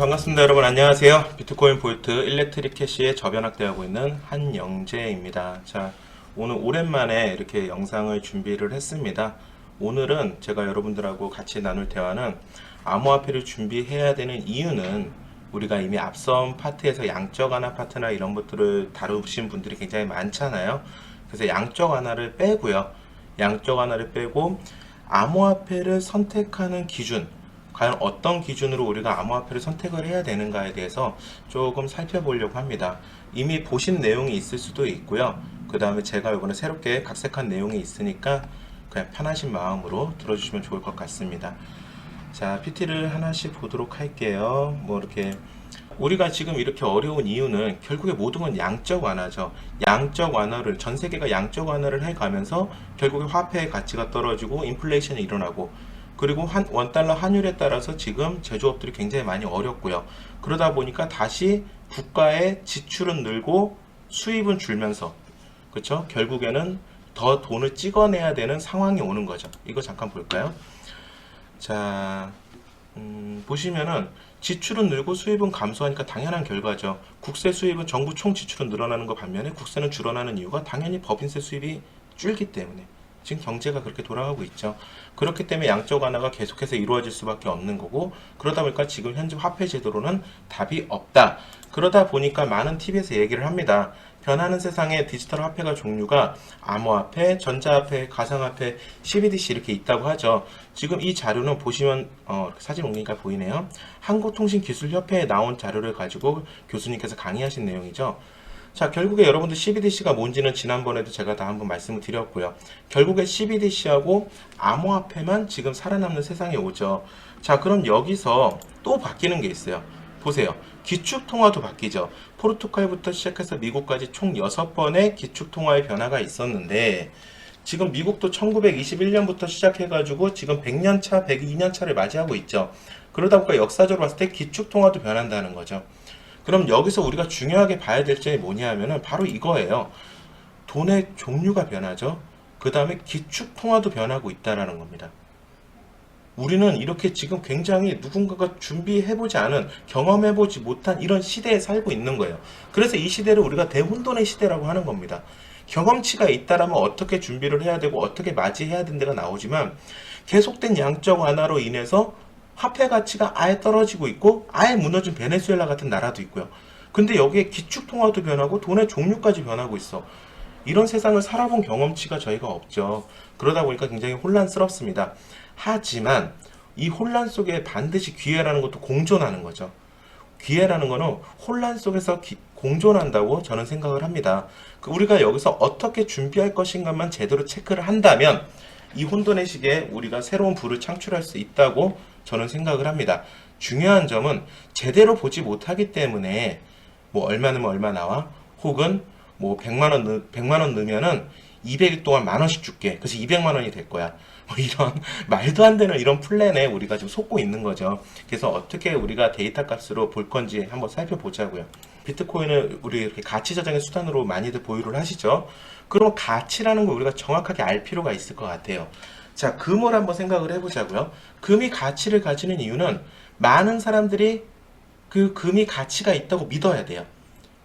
반갑습니다. 여러분 안녕하세요. 비트코인 볼트 일렉트릭 캐시에 저변학대하고 있는 한영재입니다. 자, 오늘 오랜만에 이렇게 영상을 준비를 했습니다. 오늘은 제가 여러분들하고 같이 나눌 대화는 암호화폐를 준비해야 되는 이유는 우리가 이미 앞선 파트에서 양적 완화 파트나 이런 것들을 다루신 분들이 굉장히 많잖아요. 그래서 양적 완화를 빼고요. 양적 완화를 빼고 암호화폐를 선택하는 기준, 과연 어떤 기준으로 우리가 암호화폐를 선택을 해야 되는가에 대해서 조금 살펴보려고 합니다. 이미 보신 내용이 있을 수도 있고요. 그 다음에 제가 이번에 새롭게 각색한 내용이 있으니까 그냥 편하신 마음으로 들어주시면 좋을 것 같습니다. 자, PT를 하나씩 보도록 할게요. 이렇게 우리가 지금 이렇게 어려운 이유는 결국에 모든 건 양적 완화죠. 양적 완화를, 전 세계가 양적 완화를 해가면서 결국에 화폐의 가치가 떨어지고 인플레이션이 일어나고, 그리고 원달러 환율에 따라서 지금 제조업들이 굉장히 많이 어렵고요. 그러다 보니까 다시 국가의 지출은 늘고 수입은 줄면서, 그렇죠? 결국에는 더 돈을 찍어내야 되는 상황이 오는 거죠. 이거 잠깐 볼까요? 자, 보시면은 지출은 늘고 수입은 감소하니까 당연한 결과죠. 국세 수입은 정부 총 지출은 늘어나는 것 반면에 국세는 줄어나는 이유가 당연히 법인세 수입이 줄기 때문에 지금 경제가 그렇게 돌아가고 있죠. 그렇기 때문에 양적 완화가 계속해서 이루어질 수밖에 없는 거고, 그러다 보니까 지금 현재 화폐 제도로는 답이 없다. 그러다 보니까 많은 TV에서 얘기를 합니다. 변하는 세상에 디지털 화폐가 종류가 암호화폐, 전자화폐, 가상화폐, CBDC 이렇게 있다고 하죠. 지금 이 자료는 보시면 사진 옮기니까 보이네요. 한국통신기술협회에 나온 자료를 가지고 교수님께서 강의하신 내용이죠. 자, 결국에 여러분들 CBDC가 뭔지는 지난번에도 제가 다 한번 말씀을 드렸고요. 결국에 CBDC하고 암호화폐만 지금 살아남는 세상에 오죠. 자, 그럼 여기서 또 바뀌는 게 있어요. 보세요. 기축통화도 바뀌죠. 포르투갈부터 시작해서 미국까지 총 6번의 기축통화의 변화가 있었는데, 지금 미국도 1921년부터 시작해가지고 지금 100년차, 102년차를 맞이하고 있죠. 그러다 보니까 역사적으로 봤을 때 기축통화도 변한다는 거죠. 그럼 여기서 우리가 중요하게 봐야 될 점이 뭐냐 하면은 바로 이거예요. 돈의 종류가 변하죠. 그 다음에 기축통화도 변하고 있다라는 겁니다. 우리는 이렇게 지금 굉장히 누군가가 준비해보지 않은, 경험해보지 못한 이런 시대에 살고 있는 거예요. 그래서 이 시대를 우리가 대혼돈의 시대라고 하는 겁니다. 경험치가 있다라면 어떻게 준비를 해야 되고 어떻게 맞이해야 되는 데가 나오지만, 계속된 양적 완화로 인해서 화폐 가치가 아예 떨어지고 있고 아예 무너진 베네수엘라 같은 나라도 있고요. 근데 여기에 기축통화도 변하고 돈의 종류까지 변하고 있어. 이런 세상을 살아본 경험치가 저희가 없죠. 그러다 보니까 굉장히 혼란스럽습니다. 하지만 이 혼란 속에 반드시 기회라는 것도 공존하는 거죠. 기회라는 거는 혼란 속에서 공존한다고 저는 생각을 합니다. 우리가 여기서 어떻게 준비할 것인가만 제대로 체크를 한다면 이 혼돈의 시기에 우리가 새로운 부를 창출할 수 있다고 저는 생각을 합니다. 중요한 점은 제대로 보지 못하기 때문에 얼마 넣으면 얼마 나와? 혹은 100만 원 넣으면은 200일 동안 만 원씩 줄게. 그래서 200만 원이 될 거야. 이런 말도 안 되는 이런 플랜에 우리가 지금 속고 있는 거죠. 그래서 어떻게 우리가 데이터 값으로 볼 건지 한번 살펴보자고요. 비트코인을 우리 이렇게 가치 저장의 수단으로 많이들 보유를 하시죠. 그럼 가치라는 걸 우리가 정확하게 알 필요가 있을 것 같아요. 자, 금을 한번 생각을 해보자고요. 금이 가치를 가지는 이유는 많은 사람들이 그 금이 가치가 있다고 믿어야 돼요.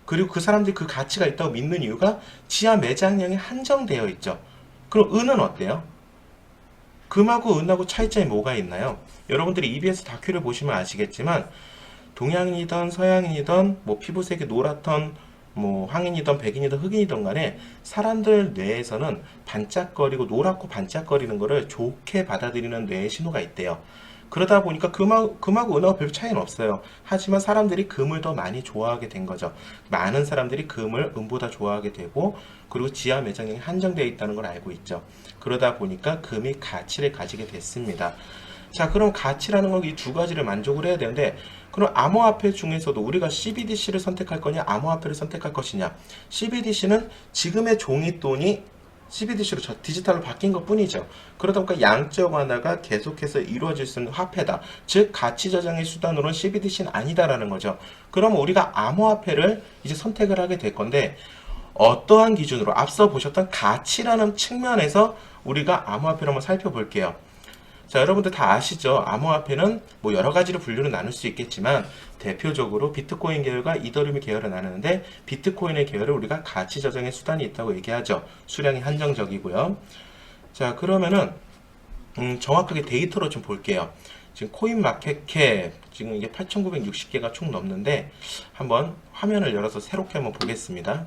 그리고 그 사람들이 그 가치가 있다고 믿는 이유가 지하 매장량이 한정되어 있죠. 그럼 은은 어때요? 금하고 은하고 차이점이 뭐가 있나요? 여러분들이 EBS 다큐를 보시면 아시겠지만, 동양인이든 서양인이든 피부색이 노랗던 황인이든 백인이든 흑인이든 간에 사람들 뇌에서는 반짝거리고 노랗고 반짝거리는 거를 좋게 받아들이는 뇌의 신호가 있대요. 그러다 보니까 금하고 은하고 별 차이는 없어요. 하지만 사람들이 금을 더 많이 좋아하게 된 거죠. 많은 사람들이 금을 은보다 좋아하게 되고, 그리고 지하 매장량이 한정되어 있다는 걸 알고 있죠. 그러다 보니까 금이 가치를 가지게 됐습니다. 자, 그럼 가치라는 건 이 두 가지를 만족을 해야 되는데, 그럼 암호화폐 중에서도 우리가 CBDC를 선택할 거냐, 암호화폐를 선택할 것이냐. CBDC는 지금의 종이돈이 CBDC로 디지털로 바뀐 것 뿐이죠. 그러다 보니까 양적 완화가 계속해서 이루어질 수 있는 화폐다. 즉 가치 저장의 수단으로는 CBDC는 아니다라는 거죠. 그럼 우리가 암호화폐를 이제 선택을 하게 될 건데, 어떠한 기준으로 앞서 보셨던 가치라는 측면에서 우리가 암호화폐를 한번 살펴볼게요. 자, 여러분들 다 아시죠? 암호화폐는 뭐 여러 가지로 분류를 나눌 수 있겠지만 대표적으로 비트코인 계열과 이더리움 계열을 나누는데 비트코인의 계열을 우리가 가치 저장의 수단이 있다고 얘기하죠. 수량이 한정적이고요. 자, 그러면은 정확하게 데이터로 좀 볼게요. 지금 코인 마켓캡 지금 이게 8,960개가 총 넘는데 한번 화면을 열어서 새롭게 한번 보겠습니다.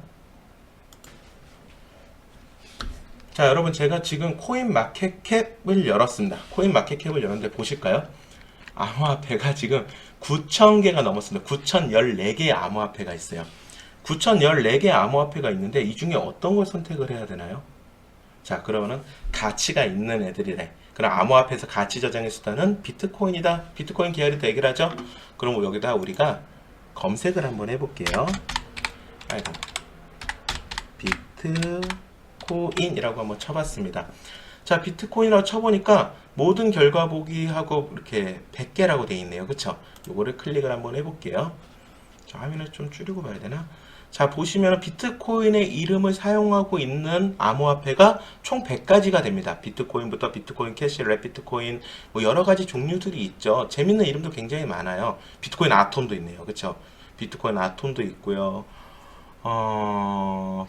자, 여러분 제가 지금 코인 마켓캡을 열었습니다. 코인 마켓캡을 열었는데 보실까요? 암호화폐가 지금 9,000개가 넘었습니다. 9,014개의 암호화폐가 있어요. 9,014개의 암호화폐가 있는데 이 중에 어떤 걸 선택을 해야 되나요? 자, 그러면은 가치가 있는 애들이래. 그럼 암호화폐에서 가치 저장의 수단은 비트코인이다. 비트코인 계열이 되기를 하죠. 그럼 여기다 우리가 검색을 한번 해볼게요. 아이고, 비트코인이라고 한번 쳐봤습니다. 자, 비트코인이라고 쳐보니까 모든 결과 보기하고 이렇게 100개라고 되어 있네요. 그쵸? 요거를 클릭을 한번 해볼게요. 자, 화면을 좀 줄이고 봐야 되나? 자, 보시면 비트코인의 이름을 사용하고 있는 암호화폐가 총 100가지가 됩니다. 비트코인부터 비트코인 캐시, 랩 비트코인, 뭐 여러 가지 종류들이 있죠. 재밌는 이름도 굉장히 많아요. 비트코인 아톰도 있네요. 그쵸? 비트코인 아톰도 있고요.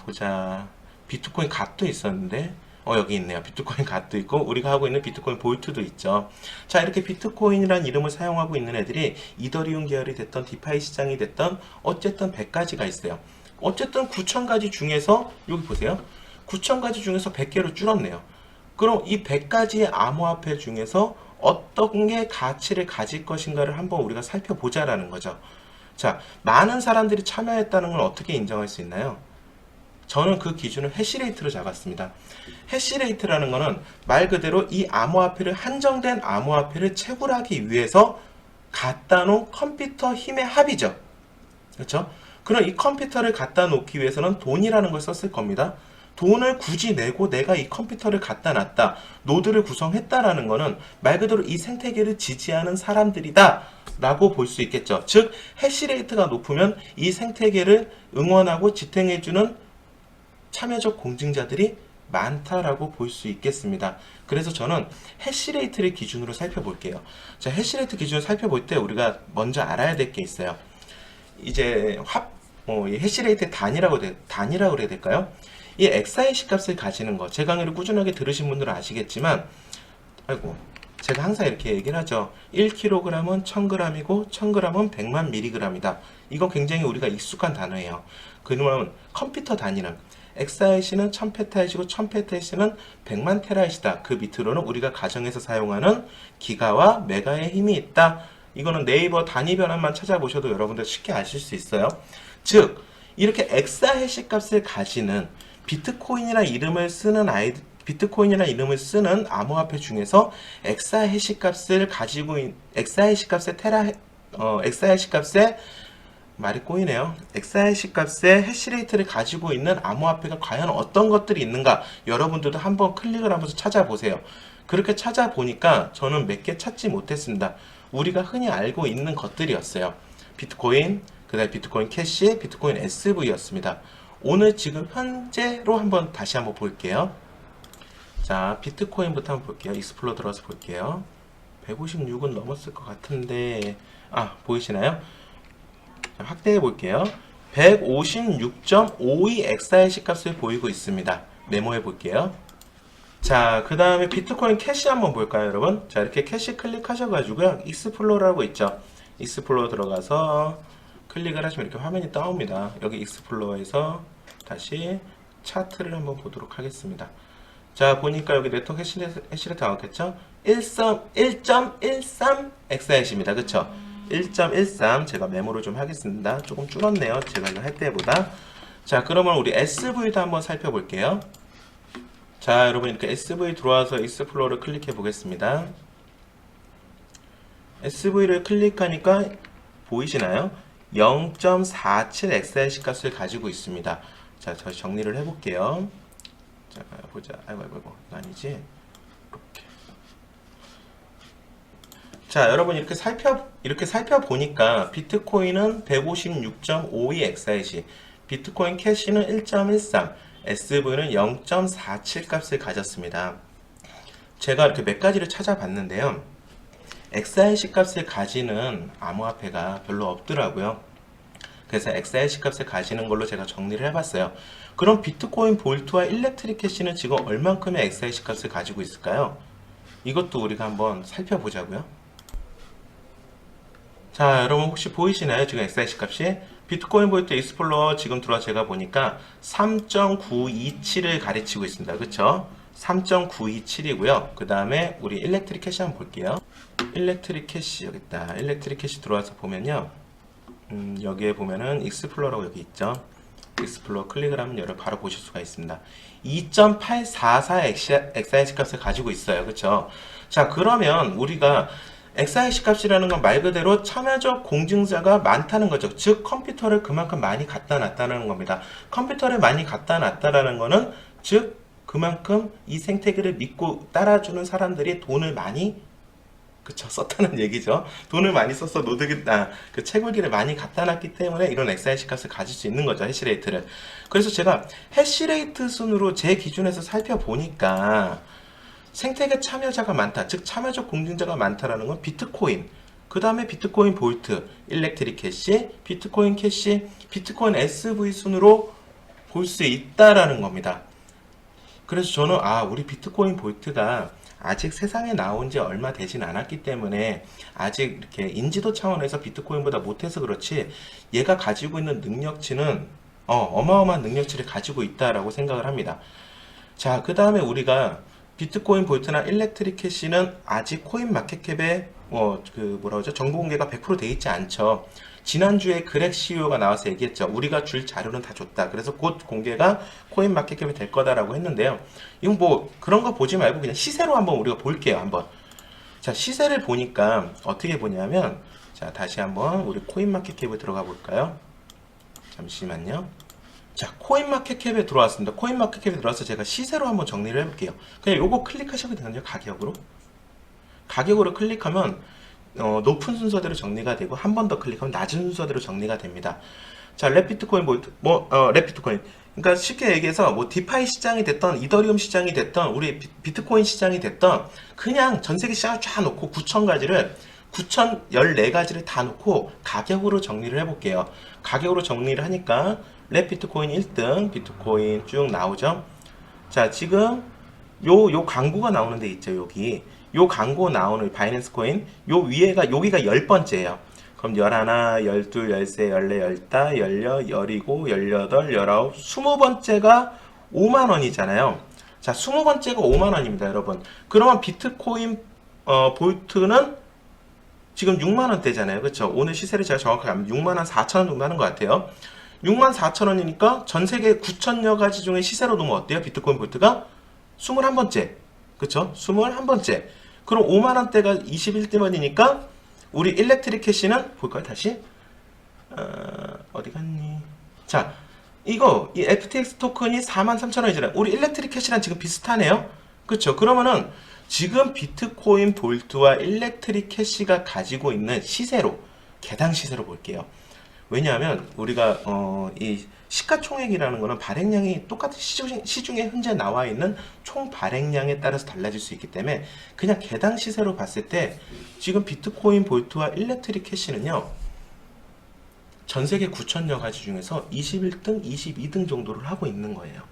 보자. 비트코인 갓도 있었는데, 여기 있네요. 비트코인 갓도 있고, 우리가 하고 있는 비트코인 볼트도 있죠. 자, 이렇게 비트코인이라는 이름을 사용하고 있는 애들이 이더리움 계열이 됐던 디파이 시장이 됐던 어쨌든 100가지가 있어요. 어쨌든 9,000가지 중에서, 여기 보세요. 9,000가지 중에서 100개로 줄었네요. 그럼 이 100가지의 암호화폐 중에서 어떤 게 가치를 가질 것인가를 한번 우리가 살펴보자라는 거죠. 자, 많은 사람들이 참여했다는 걸 어떻게 인정할 수 있나요? 저는 그 기준을 해시레이트로 잡았습니다. 해시레이트라는 거는 말 그대로 이 암호화폐를 한정된 암호화폐를 채굴하기 위해서 갖다 놓은 컴퓨터 힘의 합이죠. 그렇죠? 그럼 이 컴퓨터를 갖다 놓기 위해서는 돈이라는 걸 썼을 겁니다. 돈을 굳이 내고 내가 이 컴퓨터를 갖다 놨다, 노드를 구성했다라는 거는 말 그대로 이 생태계를 지지하는 사람들이다 라고 볼 수 있겠죠. 즉 해시레이트가 높으면 이 생태계를 응원하고 지탱해주는 참여적 공증자들이 많다라고 볼 수 있겠습니다. 그래서 저는 해시레이트를 기준으로 살펴볼게요. 자, 해시레이트 기준을 살펴볼 때 우리가 먼저 알아야 될 게 있어요. 이제 이 해시레이트의 단위라고 그래야 될까요? 이 XIC 값을 가지는 거, 제 강의를 꾸준하게 들으신 분들은 아시겠지만, 아이고, 제가 항상 이렇게 얘기를 하죠. 1kg은 1000g이고 1000g은 100만 mg이다. 이건 굉장히 우리가 익숙한 단어예요. 그러면 컴퓨터 단위는 XIC는 1000페타이트이고 1000페타이트는 100만 테라이트다. 그 밑으로는 우리가 가정에서 사용하는 기가와 메가의 힘이 있다. 이거는 네이버 단위 변환만 찾아보셔도 여러분들 쉽게 아실 수 있어요. 즉 이렇게 엑사해시 값을 가지는 비트코인이라 이름을 쓰는 암호화폐 중에서 엑사해시 값을 가지고 엑사해시 값의 엑사해시 값의 말이 꼬이네요. 엑사해시 값의 해시레이트를 가지고 있는 암호화폐가 과연 어떤 것들이 있는가, 여러분들도 한번 클릭을 하면서 찾아보세요. 그렇게 찾아보니까 저는 몇 개 찾지 못했습니다. 우리가 흔히 알고 있는 것들이었어요. 비트코인, 그 다음에 비트코인 캐시, 비트코인 SV였습니다. 오늘 지금 현재로 다시 한번 볼게요. 자, 비트코인부터 한번 볼게요. 익스플로 들어서 볼게요. 156은 넘었을 것 같은데, 보이시나요? 자, 확대해 볼게요. 156.52 XIC 값을 보이고 있습니다. 메모해 볼게요. 자, 그 다음에 비트코인 캐시 한번 볼까요, 여러분? 자, 이렇게 캐시 클릭하셔가지고요. 익스플로러라고 있죠. 익스플로러 들어가서 클릭을 하시면 이렇게 화면이 떠옵니다. 여기 익스플로러에서 다시 차트를 한번 보도록 하겠습니다. 자, 보니까 여기 네트워크 해시레이트 나왔겠죠? 1.13 XIC입니다. 그쵸? 1.13 제가 메모를 좀 하겠습니다. 조금 줄었네요. 제가 이거 할 때보다. 자, 그러면 우리 SV도 한번 살펴볼게요. 자, 여러분 이렇게 SV 들어와서 익스플로러를 클릭해 보겠습니다. SV를 클릭하니까 보이시나요? 0.47 XIC 값을 가지고 있습니다. 자, 저 정리를 해볼게요. 자, 보자. 아이고, 아니지. 이렇게. 자, 여러분 이렇게 살펴보니까 비트코인은 156.52 XIC, 비트코인 캐시는 1.13, SV는 0.47 값을 가졌습니다. 제가 이렇게 몇 가지를 찾아봤는데요. XIC 값을 가지는 암호화폐가 별로 없더라고요. 그래서 XIC 값을 가지는 걸로 제가 정리를 해봤어요. 그럼 비트코인 볼트와 일렉트릭 캐시는 지금 얼만큼의 XIC 값을 가지고 있을까요? 이것도 우리가 한번 살펴보자고요. 자, 여러분 혹시 보이시나요? 지금 XIC 값이 비트코인 볼트 익스플로러 지금 들어와 제가 보니까 3.927을 가르치고 있습니다. 그쵸? 3.927이고요. 그 다음에 우리 일렉트릭 캐시 한번 볼게요. 일렉트릭 캐시 여기 있다. 일렉트릭 캐시 들어와서 보면요. 여기에 보면은 익스플로러라고 여기 있죠. 익스플로러 클릭을 하면 여러분 바로 보실 수가 있습니다. 2.844 XIC 값을 가지고 있어요. 그쵸? 자, 그러면 우리가 XIC 값이라는 건 말 그대로 참여적 공증자가 많다는 거죠. 즉 컴퓨터를 그만큼 많이 갖다 놨다는 겁니다. 컴퓨터를 많이 갖다 놨다라는 거는 즉 그만큼 이 생태계를 믿고 따라주는 사람들이 돈을 많이 썼다는 얘기죠. 돈을 많이 써서 그 채굴기를 많이 갖다 놨기 때문에 이런 XIC 값을 가질 수 있는 거죠. 해시레이트를. 그래서 제가 해시레이트 순으로 제 기준에서 살펴보니까 생태계 참여자가 많다. 즉 참여적 공증자가 많다라는 건 비트코인, 그 다음에 비트코인 볼트, 일렉트릭 캐시, 비트코인 캐시, 비트코인 SV 순으로 볼 수 있다라는 겁니다. 그래서 저는 우리 비트코인 볼트가 아직 세상에 나온 지 얼마 되진 않았기 때문에 아직 이렇게 인지도 차원에서 비트코인보다 못해서 그렇지 얘가 가지고 있는 능력치는 어마어마한 능력치를 가지고 있다라고 생각을 합니다. 자, 그 다음에 우리가 비트코인 볼트나 일렉트릭 캐시는 아직 코인 마켓캡에 정보 공개가 100% 돼 있지 않죠. 지난주에 그렉 CEO가 나와서 얘기했죠. 우리가 줄 자료는 다 줬다. 그래서 곧 공개가 코인 마켓캡이 될 거다라고 했는데요. 이건 뭐 그런 거 보지 말고 그냥 시세로 한번 우리가 볼게요. 한번. 자, 시세를 보니까 어떻게 보냐면 자, 다시 한번 우리 코인 마켓캡에 들어가 볼까요? 잠시만요. 자, 코인마켓캡에 들어왔습니다. 코인마켓캡에 들어와서 제가 시세로 한번 정리를 해볼게요. 그냥 요거 클릭하셔도 되거든요. 가격으로 클릭하면 높은 순서대로 정리가 되고 한 번 더 클릭하면 낮은 순서대로 정리가 됩니다. 자, 랩비트코인 랩비트코인. 그러니까 쉽게 얘기해서 뭐 디파이 시장이 됐던 이더리움 시장이 됐던 우리 비트코인 시장이 됐던 그냥 전 세계 시장을 쫙 놓고 9,014가지를 다 놓고 가격으로 정리를 해볼게요. 가격으로 정리를 하니까 랩 비트코인 1등 비트코인 쭉 나오죠. 자, 지금 요 광고가 나오는 데 있죠. 여기 요 광고 나오는 바이낸스 코인 요 위에가 여기가 10번째예요. 그럼 11, 12, 13, 14, 15, 16, 17, 18, 20번째가 5만원이잖아요. 자, 20번째가 5만원입니다, 여러분. 그러면 비트코인 볼트는 지금 6만원대잖아요. 그쵸? 오늘 시세를 제가 정확하게 하면 6만 4천원 정도 하는 것 같아요. 6만 4천원이니까 전 세계 9천여 가지 중에 시세로 놓으면 어때요? 비트코인 볼트가 21번째. 그쵸? 21번째. 그럼 5만원대가 21대만이니까 우리 일렉트릭 캐시는 볼까요? 다시? 어디 갔니? 자, 이 FTX 토큰이 43,000원이잖아요. 우리 일렉트릭 캐시랑 지금 비슷하네요. 그쵸? 그러면은 지금 비트코인 볼트와 일렉트릭 캐시가 가지고 있는 시세로, 개당 시세로 볼게요. 왜냐하면 우리가 이 시가총액이라는 거는 발행량이 똑같은 시중에 현재 나와 있는 총 발행량에 따라서 달라질 수 있기 때문에 그냥 개당 시세로 봤을 때 지금 비트코인 볼트와 일렉트릭 캐시는요, 전 세계 9천여 가지 중에서 21등, 22등 정도를 하고 있는 거예요.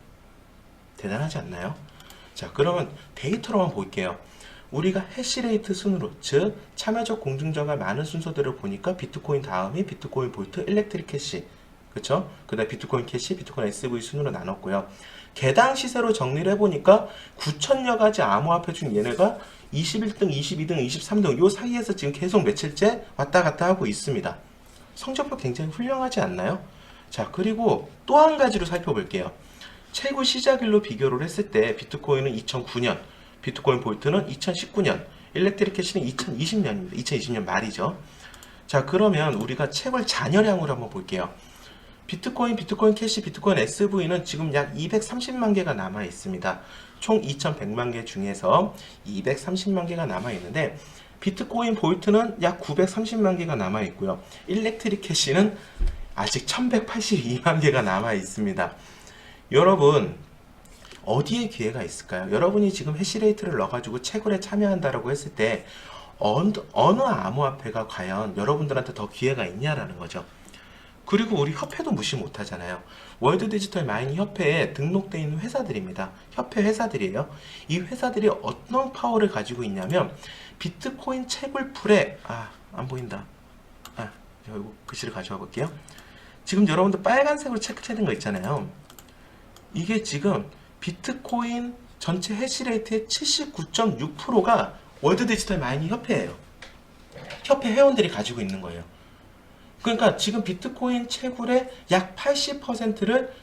대단하지 않나요? 자, 그러면 데이터로만 볼게요. 우리가 해시레이트 순으로, 즉 참여적 공증자가 많은 순서대로 보니까 비트코인 다음이 비트코인 볼트, 일렉트릭 캐시, 그쵸? 그 다음 비트코인 캐시, 비트코인 SV 순으로 나눴고요. 개당 시세로 정리를 해보니까 9천여 가지 암호화폐 중 얘네가 21등, 22등, 23등 요 사이에서 지금 계속 며칠째 왔다 갔다 하고 있습니다. 성적표 굉장히 훌륭하지 않나요? 자, 그리고 또 한 가지로 살펴볼게요. 최고 시작일로 비교를 했을 때 비트코인은 2009년, 비트코인 볼트는 2019년, 일렉트릭 캐시는 2020년입니다. 2020년 말이죠. 자, 그러면 우리가 채굴 잔여량으로 한번 볼게요. 비트코인 캐시, 비트코인 SV는 지금 약 230만 개가 남아 있습니다. 총 2100만 개 중에서 230만 개가 남아 있는데 비트코인 볼트는 약 930만 개가 남아 있고요. 일렉트릭 캐시는 아직 1182만 개가 남아 있습니다. 여러분, 어디에 기회가 있을까요? 여러분이 지금 해시레이트를 넣어가지고 채굴에 참여한다라고 했을 때 어느 암호화폐가 과연 여러분들한테 더 기회가 있냐라는 거죠. 그리고 우리 협회도 무시 못하잖아요. 월드 디지털 마이닝 협회에 등록되어 있는 회사들입니다. 협회 회사들이에요. 이 회사들이 어떤 파워를 가지고 있냐면 비트코인 채굴풀에 안 보인다. 이거 글씨를 가져와 볼게요. 지금 여러분들 빨간색으로 체크된 거 있잖아요. 이게 지금 비트코인 전체 해시레이트의 79.6%가 월드 디지털 마이닝 협회예요. 협회 회원들이 가지고 있는 거예요. 그러니까 지금 비트코인 채굴의 약 80%를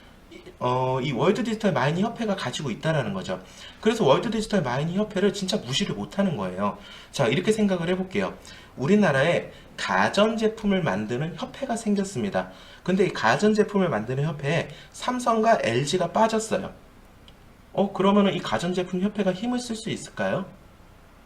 이 월드 디지털 마이닝 협회가 가지고 있다라는 거죠. 그래서 월드 디지털 마이닝 협회를 진짜 무시를 못하는 거예요. 자, 이렇게 생각을 해볼게요. 우리나라에 가전제품을 만드는 협회가 생겼습니다. 근데 이 가전제품을 만드는 협회에 삼성과 LG가 빠졌어요. 그러면은 이 가전제품 협회가 힘을 쓸 수 있을까요?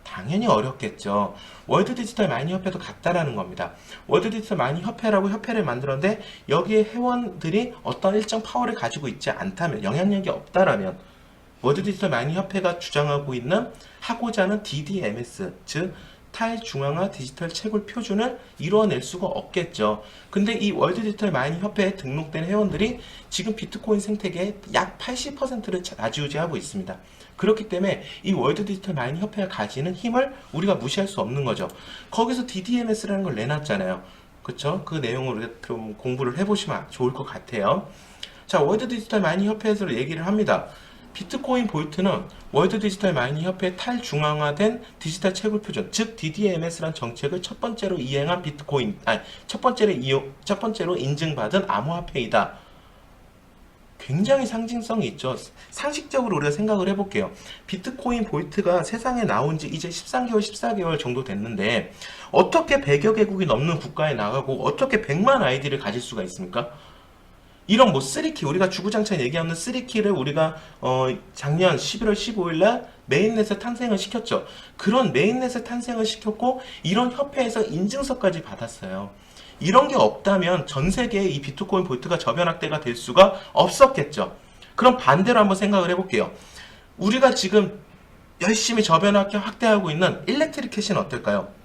당연히 어렵겠죠. 월드 디지털 마이닝 협회도 같다라는 겁니다. 월드 디지털 마이닝 협회라고 협회를 만들었는데 여기에 회원들이 어떤 일정 파워를 가지고 있지 않다면, 영향력이 없다라면 월드 디지털 마이닝 협회가 주장하고 있는 하고자 하는 DDMS, 즉 탈중앙화 디지털 채굴 표준을 이루어낼 수가 없겠죠. 근데 이 월드 디지털 마이닝 협회에 등록된 회원들이 지금 비트코인 생태계의 약 80%를 좌지우지하고 있습니다. 그렇기 때문에 이 월드 디지털 마이닝 협회가 가지는 힘을 우리가 무시할 수 없는 거죠. 거기서 DDMS라는 걸 내놨잖아요. 그쵸? 그 내용을 우리가 좀 공부를 해보시면 좋을 것 같아요. 자, 월드 디지털 마이닝 협회에서 얘기를 합니다. 비트코인 볼트는 월드 디지털 마이닝 협회의 탈중앙화된 디지털 채굴 표준, 즉 DDMS라는 정책을 첫 번째로 이행한 첫 번째로 인증받은 암호화폐이다. 굉장히 상징성이 있죠. 상식적으로 우리가 생각을 해볼게요. 비트코인 볼트가 세상에 나온 지 이제 13개월, 14개월 정도 됐는데 어떻게 100여 개국이 넘는 국가에 나가고 어떻게 100만 아이디를 가질 수가 있습니까? 이런 3키, 우리가 주구장창 얘기하는 3키를 우리가 작년 11월 15일날 메인넷에 탄생을 시켰죠. 그런 메인넷에 탄생을 시켰고 이런 협회에서 인증서까지 받았어요. 이런 게 없다면 전 세계에 이 비트코인 볼트가 저변 확대가 될 수가 없었겠죠. 그럼 반대로 한번 생각을 해볼게요. 우리가 지금 열심히 저변 확대하고 있는 일렉트릭 캐시는 어떨까요?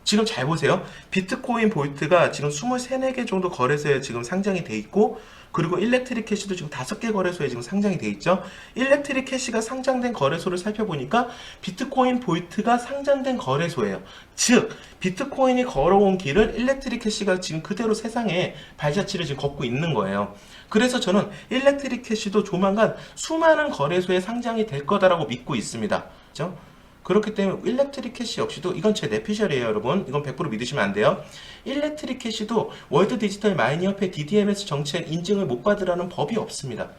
지금 잘 보세요. 비트코인 볼트가 지금 23, 4개 정도 거래소에 지금 상장이 돼 있고, 그리고 일렉트릭 캐시도 지금 5개 거래소에 지금 상장이 돼 있죠. 일렉트릭 캐시가 상장된 거래소를 살펴보니까 비트코인 볼트가 상장된 거래소예요. 즉 비트코인이 걸어온 길을 일렉트릭 캐시가 지금 그대로 세상에 발자취를 지금 걷고 있는 거예요. 그래서 저는 일렉트릭 캐시도 조만간 수많은 거래소에 상장이 될 거다라고 믿고 있습니다. 그렇죠? 그렇기 때문에 일렉트릭 캐시 역시도, 이건 제 내피셜이에요 여러분, 이건 100% 믿으시면 안 돼요. 일렉트릭 캐시도 월드 디지털 마이닝 협회 DDMS 정책 인증을 못 받으라는 법이 없습니다.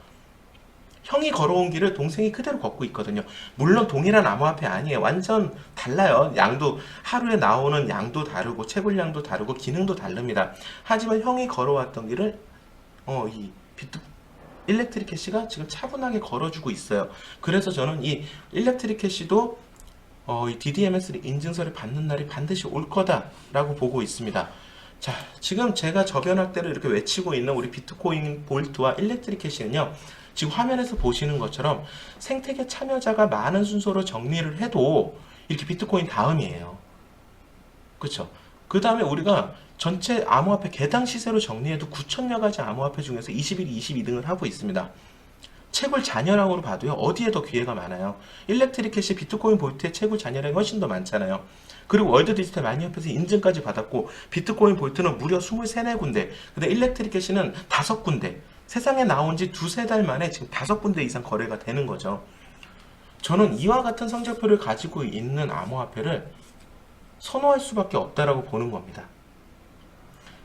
형이 걸어온 길을 동생이 그대로 걷고 있거든요. 물론 동일한 암호화폐 아니에요. 완전 달라요. 양도, 하루에 나오는 양도 다르고 채굴량도 다르고 기능도 다릅니다. 하지만 형이 걸어왔던 길을 일렉트릭 캐시가 지금 차분하게 걸어주고 있어요. 그래서 저는 이 일렉트릭 캐시도 이 DDMS 인증서를 받는 날이 반드시 올 거다라고 보고 있습니다. 자, 지금 제가 저변 확대를 이렇게 외치고 있는 우리 비트코인 볼트와 일렉트릭 캐시는요, 지금 화면에서 보시는 것처럼 생태계 참여자가 많은 순서로 정리를 해도 이렇게 비트코인 다음이에요. 그쵸? 그 다음에 우리가 전체 암호화폐 개당 시세로 정리해도 9천여 가지 암호화폐 중에서 21위, 22등을 하고 있습니다. 채굴 잔여량으로 봐도요, 어디에 더 기회가 많아요? 일렉트릭 캐시, 비트코인 볼트의 채굴 잔여량이 훨씬 더 많잖아요. 그리고 월드 디지털 마이닝 협회에서 인증까지 받았고, 비트코인 볼트는 무려 23, 4군데, 근데 일렉트릭 캐시는 5군데, 세상에 나온 지 2-3달 만에 지금 5군데 이상 거래가 되는 거죠. 저는 이와 같은 성적표를 가지고 있는 암호화폐를 선호할 수밖에 없다라고 보는 겁니다.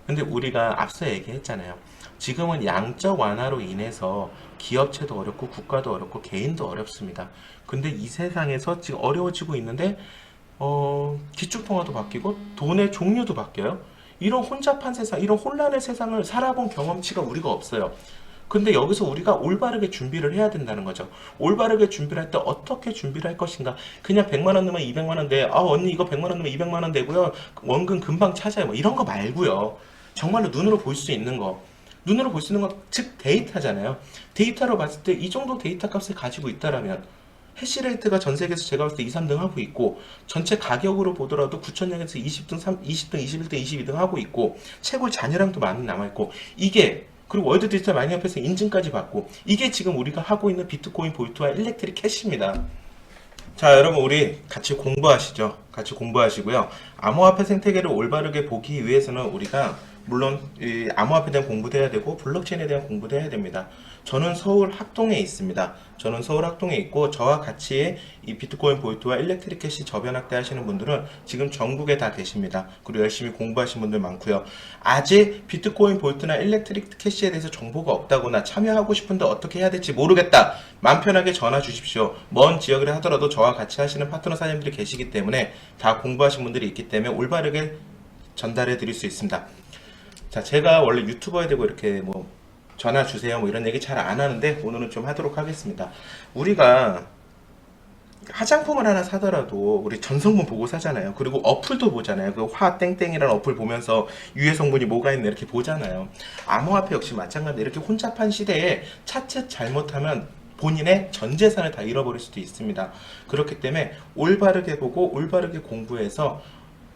근데 우리가 앞서 얘기했잖아요. 지금은 양적 완화로 인해서 기업체도 어렵고 국가도 어렵고 개인도 어렵습니다. 근데 이 세상에서 지금 어려워지고 있는데 기축통화도 바뀌고 돈의 종류도 바뀌어요. 이런 혼잡한 세상, 이런 혼란의 세상을 살아본 경험치가 우리가 없어요. 근데 여기서 우리가 올바르게 준비를 해야 된다는 거죠. 올바르게 준비를 할 때 어떻게 준비를 할 것인가. 그냥 100만원 넣으면 200만원 돼. 언니 이거 100만원 넣으면 200만원 되고요. 원금 금방 찾아요. 뭐 이런 거 말고요. 정말로 눈으로 볼 수 있는 거. 눈으로 볼 수 있는 건 즉 데이터잖아요. 데이터로 봤을 때 이 정도 데이터 값을 가지고 있다라면 해시레이트가 전 세계에서 제가 봤을 때 2, 3등 하고 있고 전체 가격으로 보더라도 9,000년에서 20등, 20등, 21등, 22등 하고 있고 채굴 잔여량도 많이 남아있고 이게 그리고 월드 디지털 마이닝 협회에서 인증까지 받고 이게 지금 우리가 하고 있는 비트코인 볼트와 일렉트릭 캐시입니다. 자, 여러분 우리 같이 공부하시죠. 같이 공부하시고요. 암호화폐 생태계를 올바르게 보기 위해서는 우리가 물론 이 암호화폐에 대한 공부도 해야 되고 블록체인에 대한 공부도 해야 됩니다. 저는 서울 학동에 있습니다. 저는 서울 학동에 있고 저와 같이 이 비트코인 볼트와 일렉트릭 캐시 저변학대 하시는 분들은 지금 전국에 다 계십니다. 그리고 열심히 공부하신 분들 많고요. 아직 비트코인 볼트나 일렉트릭 캐시에 대해서 정보가 없다거나 참여하고 싶은데 어떻게 해야 될지 모르겠다. 마음 편하게 전화 주십시오. 먼 지역이라 하더라도 저와 같이 하시는 파트너 사장님들이 계시기 때문에 다 공부하신 분들이 있기 때문에 올바르게 전달해 드릴 수 있습니다. 자, 제가 원래 유튜버에 대고 이렇게 뭐 전화 주세요 뭐 이런 얘기 잘 안 하는데 오늘은 좀 하도록 하겠습니다. 우리가 화장품을 하나 사더라도 우리 전성분 보고 사잖아요. 그리고 어플도 보잖아요. 그 화땡땡이라는 어플 보면서 유해 성분이 뭐가 있나 이렇게 보잖아요. 암호화폐 역시 마찬가지로 이렇게 혼잡한 시대에 차츰 잘못하면 본인의 전 재산을 다 잃어버릴 수도 있습니다. 그렇기 때문에 올바르게 보고 올바르게 공부해서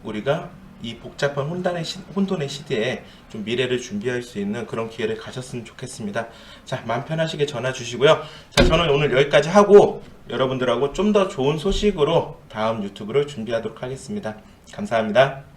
우리가 이 복잡한 혼돈의 시대에 좀 미래를 준비할 수 있는 그런 기회를 가졌으면 좋겠습니다. 자, 마음 편하시게 전화 주시고요. 자, 저는 오늘 여기까지 하고 여러분들하고 좀 더 좋은 소식으로 다음 유튜브를 준비하도록 하겠습니다. 감사합니다.